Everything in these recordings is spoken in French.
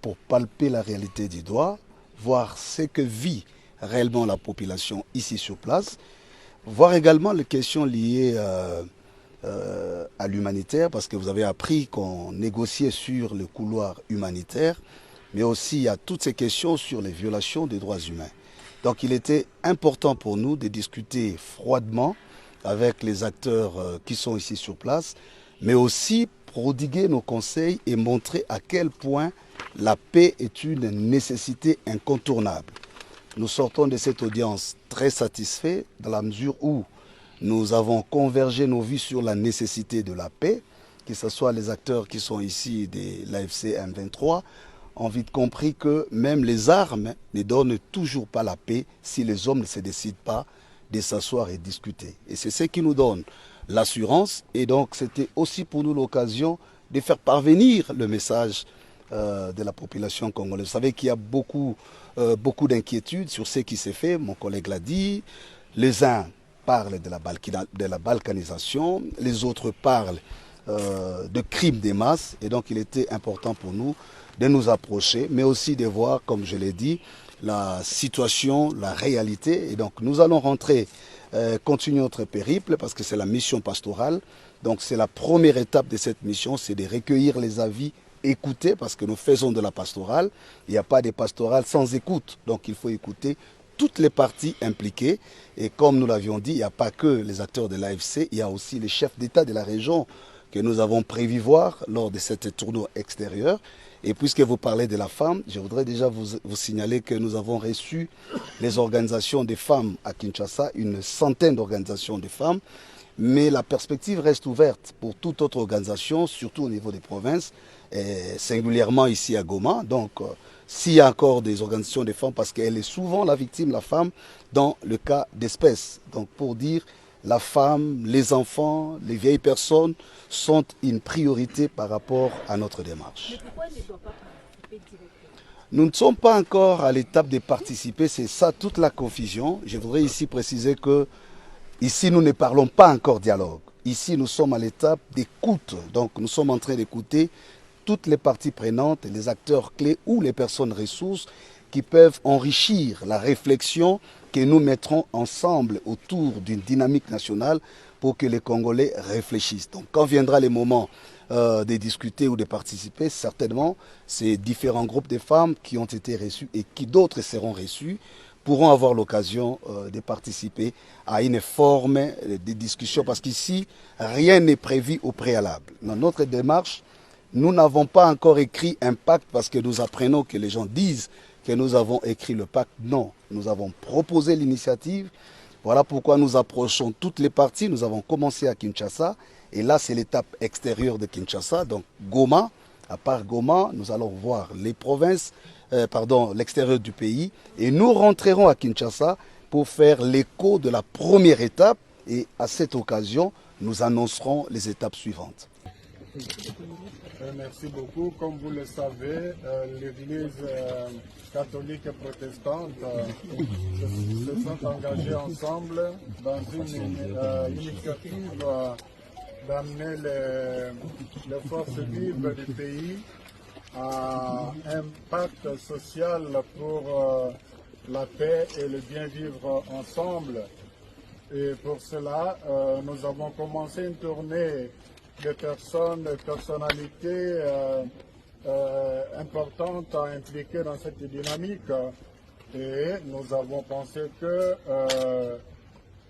pour palper la réalité du doigt, voir ce que vit réellement la population ici sur place, voir également les questions liées à l'humanitaire, parce que vous avez appris qu'on négociait sur le couloir humanitaire, mais aussi il y a toutes ces questions sur les violations des droits humains. Donc il était important pour nous de discuter froidement avec les acteurs qui sont ici sur place, mais aussi prodiguer nos conseils et montrer à quel point la paix est une nécessité incontournable. Nous sortons de cette audience très satisfaits dans la mesure où nous avons convergé nos vues sur la nécessité de la paix, que ce soit les acteurs qui sont ici de l'AFC M23, ont vite compris que même les armes ne donnent toujours pas la paix si les hommes ne se décident pas de s'asseoir et discuter. Et c'est ce qui nous donne l'assurance. Et donc c'était aussi pour nous l'occasion de faire parvenir le message de la population congolaise. Vous savez qu'il y a beaucoup d'inquiétudes sur ce qui s'est fait, mon collègue l'a dit. Les uns parlent de la balkanisation, les autres parlent de crimes des masses. Et donc il était important pour nous de nous approcher, mais aussi de voir, comme je l'ai dit, la situation, la réalité. Et donc nous allons rentrer, continuer notre périple, parce que c'est la mission pastorale. Donc c'est la première étape de cette mission, c'est de recueillir les avis, écouter, parce que nous faisons de la pastorale. Il n'y a pas de pastorale sans écoute, donc il faut écouter toutes les parties impliquées. Et comme nous l'avions dit, il n'y a pas que les acteurs de l'AFC, il y a aussi les chefs d'État de la région que nous avons prévu voir lors de cette tournée extérieure. Et puisque vous parlez de la femme, je voudrais déjà vous signaler que nous avons reçu les organisations des femmes à Kinshasa, une centaine d'organisations de femmes, mais la perspective reste ouverte pour toute autre organisation, surtout au niveau des provinces, et singulièrement ici à Goma. Donc, s'il y a encore des organisations de femmes, parce qu'elle est souvent la victime, la femme, dans le cas d'espèces. Donc, pour dire, la femme, les enfants, les vieilles personnes sont une priorité par rapport à notre démarche. Mais pourquoi elle ne doit pas participer directement? Nous ne sommes pas encore à l'étape de participer, c'est ça toute la confusion. Je voudrais ici préciser que ici nous ne parlons pas encore dialogue. Ici nous sommes à l'étape d'écoute, donc nous sommes en train d'écouter toutes les parties prenantes, les acteurs clés ou les personnes ressources qui peuvent enrichir la réflexion que nous mettrons ensemble autour d'une dynamique nationale pour que les Congolais réfléchissent. Donc quand viendra le moment de discuter ou de participer, certainement ces différents groupes de femmes qui ont été reçus et qui d'autres seront reçus pourront avoir l'occasion de participer à une forme de discussion, parce qu'ici, rien n'est prévu au préalable. Dans notre démarche, nous n'avons pas encore écrit un pacte parce que nous apprenons que les gens disent que nous avons écrit le pacte. Non, nous avons proposé l'initiative. Voilà pourquoi nous approchons toutes les parties. Nous avons commencé à Kinshasa et là c'est l'étape extérieure de Kinshasa, donc Goma. À part Goma, nous allons voir les provinces, l'extérieur du pays, et nous rentrerons à Kinshasa pour faire l'écho de la première étape, et à cette occasion, nous annoncerons les étapes suivantes. Merci beaucoup. Comme vous le savez, l'Église catholique et protestante se sont engagées ensemble dans une initiative d'amener les forces vives du pays à un pacte social pour la paix et le bien vivre ensemble. Et pour cela, nous avons commencé une tournée de personnes, de personnalités importantes à impliquer dans cette dynamique. Et nous avons pensé que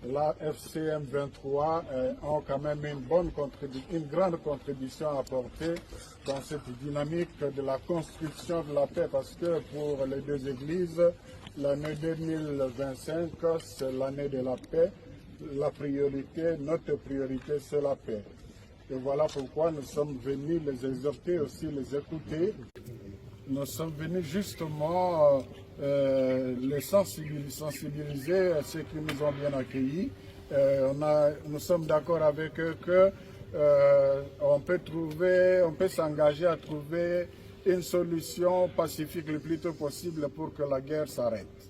la FCM 23 ont quand même une grande contribution à apporter dans cette dynamique de la construction de la paix, parce que pour les deux églises, l'année 2025, c'est l'année de la paix. La priorité, notre priorité, c'est la paix. Et voilà pourquoi nous sommes venus les exhorter, aussi les écouter. Nous sommes venus justement les sensibiliser à ceux qui nous ont bien accueillis. Nous sommes d'accord avec eux qu'on peut s'engager à trouver une solution pacifique le plus tôt possible pour que la guerre s'arrête.